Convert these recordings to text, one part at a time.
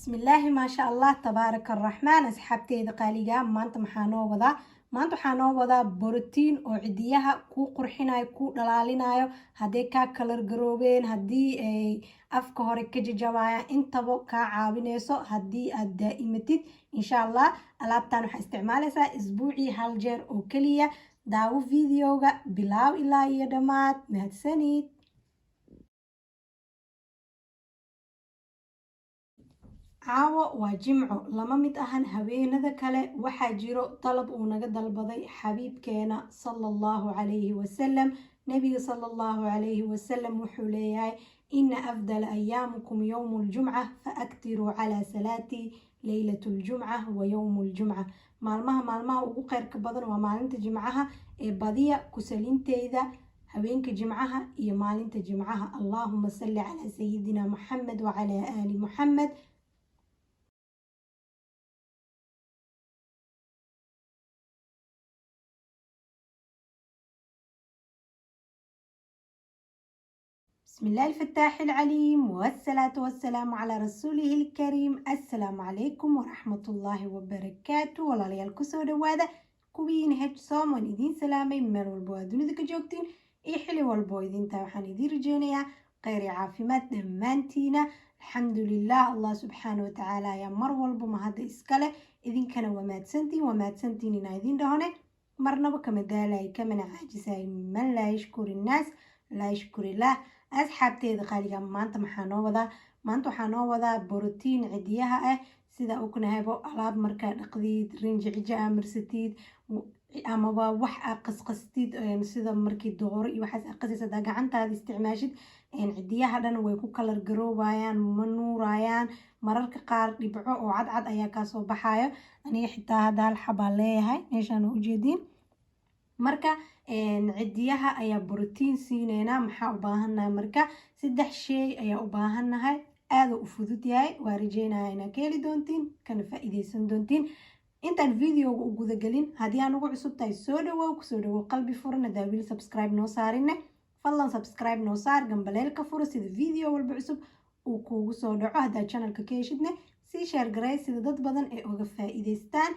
بسم الله ما شاء الله تبارك الرحمن أصحابتي إذا قاليجا ما أنت محانو وضع ما أنت محانو وضع بروتين أو عديها كو قرحنا كو دلالنا هديكا كلر جروبين هدي أفكار كجي جوايا أنت بو كعابينيسو هدي الدائمتين إن شاء الله ألابتانو حاستعمالسا أسبوعي هالجر أو كلية داو فيديوغا بلاو إلا يدمات مهدسانيد caawa waa jimco lama mid ahan haweenada kale waxaa jiro dalab uu naga dalbaday xabiibkeena sallallahu calayhi wasallam nabiga sallallahu calayhi wasallam wuxuu leeyahay ina afdala ayaamukum yowmu ljumca faaktiruu calaa salaati leylatu ljumca wa yowmu ljumca maalmaha ugu kheyrka badan waa maalinta jimcaha ee badiya kusalinteyda haweenka jimcaha iyo maalinta jimcaha allahuma salli calaa sayidina muxamed wacalaa aali muxamed بسم الله الفتاح العليم والصلاة والسلام على رسوله الكريم السلام عليكم ورحمة الله وبركاته والله ليال كسو دوادا كوبين هج صوم ونيدين سلامي من والبوادون ذكا جوكتين إيحلي والبوادين تاوحان يدين رجينيا غير عافمات دمانتينا الحمد لله الله سبحانه وتعالى يا مر والبوما هذا إسكالة إذن كان ومات سنتين إنا دهونه مرنا بكمدالاي كمن عاجزاي من لا يشكر الناس لا يشكر الله asxaabteeda qaaliga maanta waxaa noo wadaa borotiin cidiyaha ah sida uu kunahaybo alaab markaa dhaqdiid rinji cija marsatid amaba wax qasqastid sida markii dooro iyo waxaas qasaysa gacantaada isticmaashid cidiyaha dhan way ku kalar garoobayaan ma nuurayaan mararka qaar dhibco oo cadcad ayaa kasoo baxayo aniga xitaa hadda hal xabaa leeyahay meeshaan u jeediin marka cidiyaha ayaa borotiin siinayna maxaa u baahannahay marka 3 shay ayaa u baahannahay aada u fudud yahay waa rajeynaya inaad ka heli doontiin kana faa'iideysan doontiin intaan videoga u guda gelin haddii aan ugu cusub tahay soo dhawow qalbi furan hadaa wili subscribe noo saarine fadlan subscribe noo saar gambaleelka furo sida video walba cusub uu kuugu soo dhaco haddaa channelka ka heshidne sii share garay sida dad badan ay uga faa'iideystaan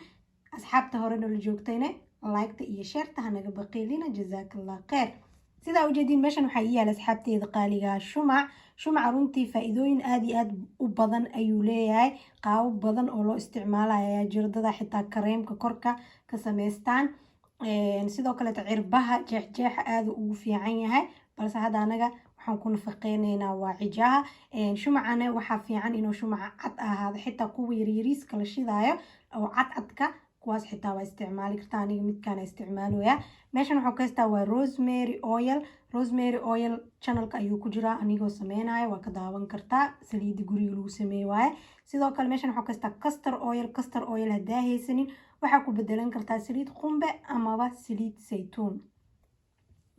asxaabta hore noola joogtayne لايكتا iyo sheerta hanaga baqiilina jazakallah khair sida u jeedin meeshan waxa yaala asxaabteeda qaaliga shumac runtii faa'iidooyin aad iyo aad u badan ayuu leeyahay qaabo badan oo loo isticmaalayo jirdada xitaa kareemka korka ka sameystaan sidoo kale cirbaha jeexjeexa aad ugu fiican yahay balse hadda anaga waxaan ku nafaqeynaynaa waa cijaha shumacana waxa fiican inuu shumaca cad ahaado xitaa kuwa yaryariiska la shidaayo oo cadcadka kuwaas xitaa waa isticmaali kartaa aniga midkaan isticmaalooya meeshan waxaa ka haystaa waa rosemary oil channelka ayuu ku jiraa anigoo sameynayo waa ka daawan kartaa saliida guriga lagu sameeye waaye sidoo kale meeshan waxaa ka haystaa castor oil haddaa haysanin waxaa ku bedelan kartaa saliid qumbe amaba saliid saytuun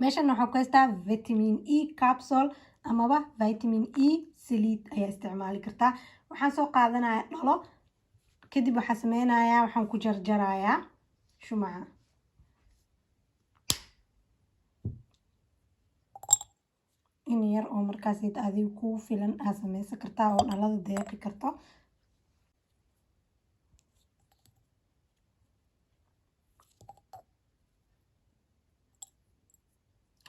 meeshan waxaa ka haystaa vitamin E capsule amaba vitamin E saliid ayaa isticmaali kartaa waxaan soo qaadanaya dhalo kadib waxaa sameynayaa waxaan ku jarjarayaa shumaca in yar oo markaas adiga ku filan aad sameysan kartaa oo dhalada deeqi karto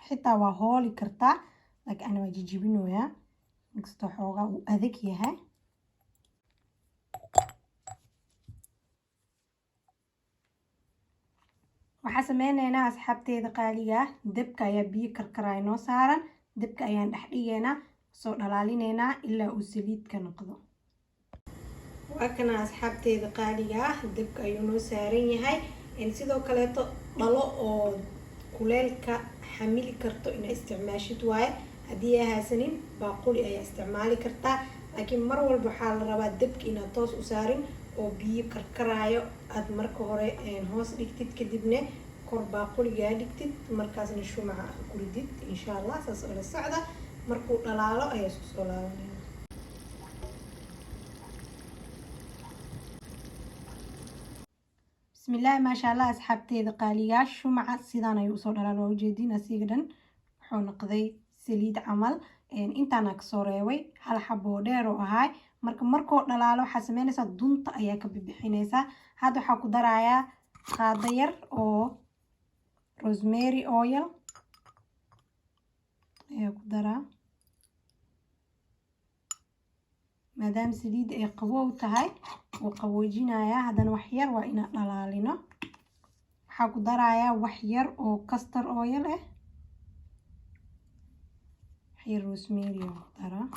xitaa waa hooli kartaa laakiin ana waa jijibinoyaa inkastoo xoogaa uu adag yahay waxaa sameynaynaa asxaabteeda qaaliga dabka ayaa biyo karkaraya noo saaran dabka ayaan dhex dhigaynaa soo dhalaalinaynaa ilaa uu saliid ka noqdo waa kana asxaabteeda qaaliga dabka ayuu noo saaran yahay sidoo kaleeto dhalo oo kuleelka xamili karto inaa isticmaashid waaye haddii aa haysanin baaquli ayaa isticmaali kartaa laakiin mar walba waxaa la rabaa dabka inaad toos u saarin oo biyo karkaraayo aad marka hore hoos dhigtid kadibna kor baaquligaa dhigtid markaasna shumaca ku ridid insha allah saas oo la socda markuu dhalaalo ayaa isku soo laabanaya bismillah maasha allah asxaabteeda qaaligaa shumaca sidaan ayuu usoo dhalaal waa ujeediin asiga dhan wuxuu noqday saliid camal intaana kasoo reebay hal xabo dheer oo ahay markoo dhalaalo waxaa sameynaysaa dunta ayaa ka bixinaysaa. hadda waxaa ku darayaa qaado yar oo rosemary oil ayaa ku daraa maadaama saliidda ay qabow tahay oo qaboojinayaa. haddana wax yar waa inaan dhalaalino. waxaa ku darayaa wax yar oo castor oil ah, wax yar rosemary oo ku daraa.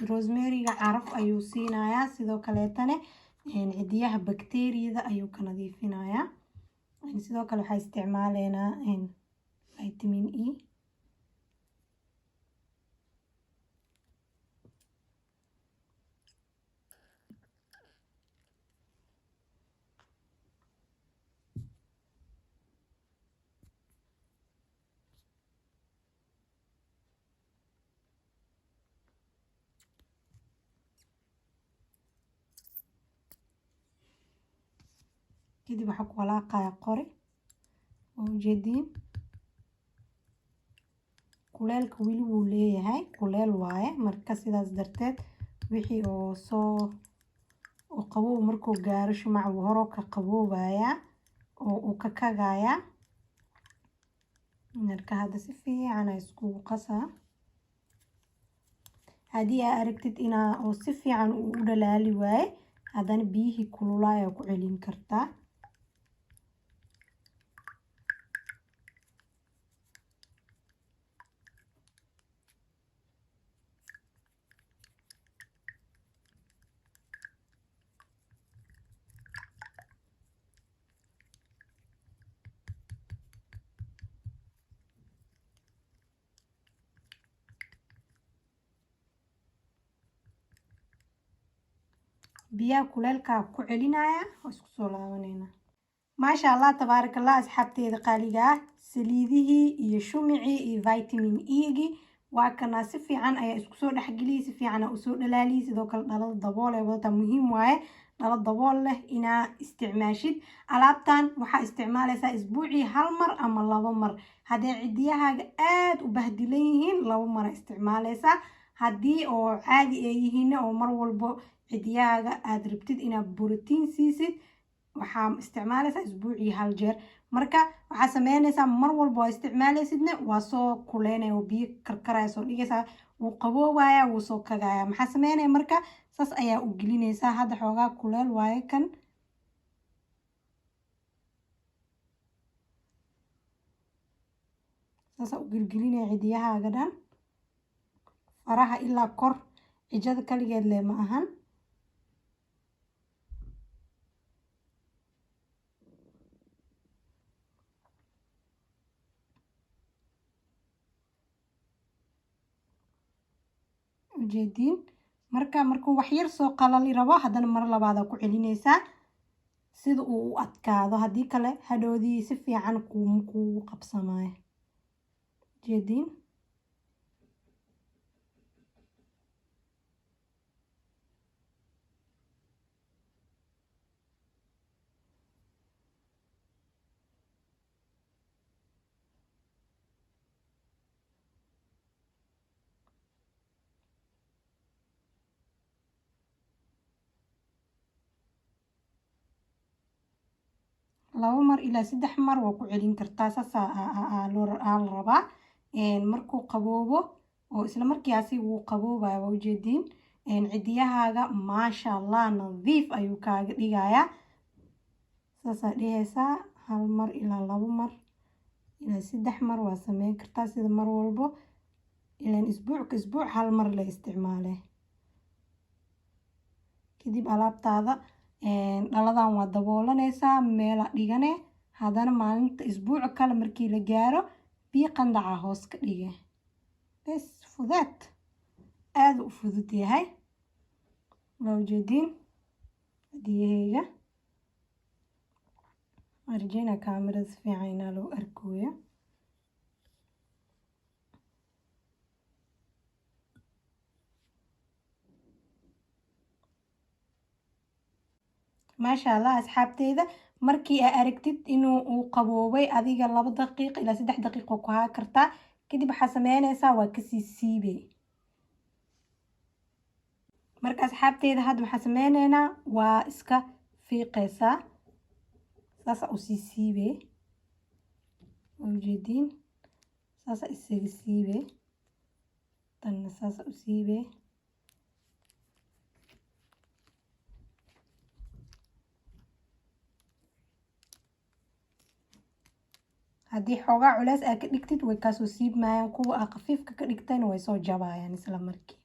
rosemaryga caraf ayuu siinayaa, sidoo kaleetana cidiyaha bakteeriyada ayuu ka nadiifinayaa. sidoo kale waxaa isticmaaleynaa vitamin E. kadib waxaa ku walaaqaya qori oo ujeediin kuleelka weli wuu leeyahay, kuleel waaye marka sidaas darteed wixii oo qabow markuu gaaro shumac wuu horo ka qaboobayaa oo uu ka kagayaa. marka hadda si fiican ay iskugu qasaa. haddii aa aragtid inaa oo si fiican u dhalaali waaye haddana biyihii kululaaya ku celin kartaa. biyaha kuleelka ku celinaya oo isku soo laabanayna. maasha Allah tabaaraka Allah asxaabteeda qaaliga ah, saliidihii iyo shumicii iyo vitamin E-gi waa kana si fiican ayaa isku soo dhexgeliyay, si fiican u soo dhalaaliyay. sidoo kale dhalada dabool ee wadata muhiim waaye, dhalo dabool leh inaa isticmaashid. alaabtan waxaa isticmaalaysaa isbuucii hal mar ama 2 mar. haddii cidiyahaaga aad u bahdilan yihiin 2 mar isticmaalaysaa. haddii oo caadi ay yihiin oo mar walbo cidiyahaaga aad rabtid inaad borotiin siisid waxaa isticmaalaysaa isbuucii 1 jeer. marka waxaa sameynaysaa mar walbo waa isticmaalaysidna waa soo kuleynaya oo biyo karkaraya soo dhigaysaa, wuu qaboobaya wuu soo kagaya. maxaa sameynaya marka saas ayaa u gelinaysaa. hadda xoogaa kuleel waaye kan. saas u gelgelinaya cidiyahaaga dhan, faraha ilaa kor, cijada kaligeed leh ma ahan. ujeediin markuu wax yar soo qalali rabo haddana mar labaada ku celinaysaa sida uu u adkaado. haddii kale hadhoodii si fiican kuugu qabsamaayo. ujeediin labo mar ilaa 3 mar waa ku celin kartaa. saas aa la rabaa. markuu qaboobo oo isla markiiasi wuu qaboobaya waa ujeediin cidiyahaaga maasha Allah nadiif ayuu kaaga dhigayaa. saasaa dhehaysaa 1 mar ilaa 2 mar ilaa 3 mar waa sameyn kartaa sida mar walbo. ilaan isbuuc 1 mar la isticmaalay. kadib alaabtaada dhaladan waa daboolanaysaa, meela dhigane. haddana maalinta isbuuca kale markii la gaaro biyo qandaca hoos ka dhige. bes fudeed aad u fudud yahay. waa ujeediin hadiyahayga. arjayna kaamirada si fiican inaa loo arkooyo. maasha Allah asxaabteyda markii aad aragtid inuu uu qaboobay adiga 2 daqiiqo ilaa 3 daqiiqo ku haa kartaa kadib waxaa sameynaysaa waa kasii siibay marka asxaabteeda hadda waxaa sameynaynaa waa iska fiiqaysaa saas u sii siibay ujeedin saas isaga siibay tan saas u siibay haddii xoogaa culays aad ka dhigtid way kaasoo siibmayaan kuwa aad khafiifka ka dhigtayna way soo jabayaan isla markii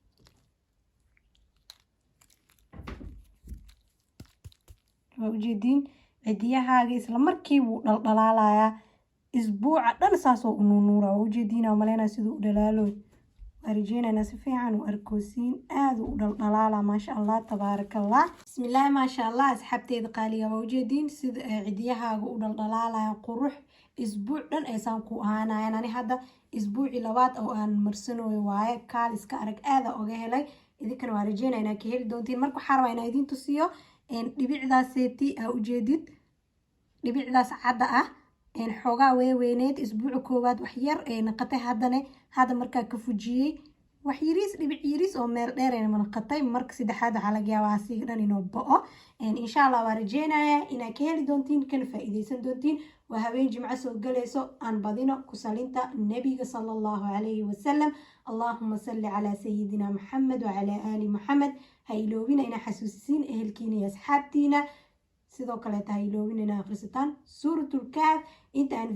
waa ujeedin cidiyahaaga isla markii wuu dhaldhalaalayaa isbuuca dhan saasoo u nuunuura waa ujeedin oo maleynaa siduu u dhalaaloy waa rajeynaynaa si fiican u arkoosiin aad u dhaldhalaalaa maasha allah tabaarakallah bismillaahi maasha allah asxaabteeda qaaliga waa ujeedin sida cidiyahaaga u dhaldhalaalaya qurux isbuuc dhan aysan ku ahaanayaan ani hadda isbuucii labaad oo aan marsanayo waaye kaaliska arag aada oga helay idinkana waa rajeynaa inaad ka heli doontiin marka waxaa rabaa inaan idin tusiyo dhibicdaaseeti aa ujeedid dhibicdaas cadda ah xoogaa weeweyneed isbuuca koowaad wax yar ay naqatay hadda markaa ka fujiyey wax yariis dhibic yariis oo meel dheer ay naqatay marka saddexaad waxaa laga yaabaa asiga dhan inuu bo'o insha allah waa rajeynayaa inaad ka heli doontiin kana faa'iidaysan doontiin waa habeen jimco soo galayso aan badino ku salinta nabiga sala allahu calayhi wasalam allahuma salli calaa sayidina maxamed wacalaa aali maxamed ha iloobina inaa xasuusisiin ehelkiina iyo asxaabtiina sidoo kaleeta ha iloobina inaa akhrisataan suuratulkaaf inta aan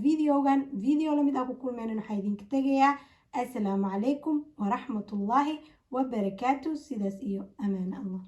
video lamid ah ku kulmeynan waxaa idinka tegayaa assalaamu calaykum waraxmatullaahi wabarakaatu sidaas iyo amaan allah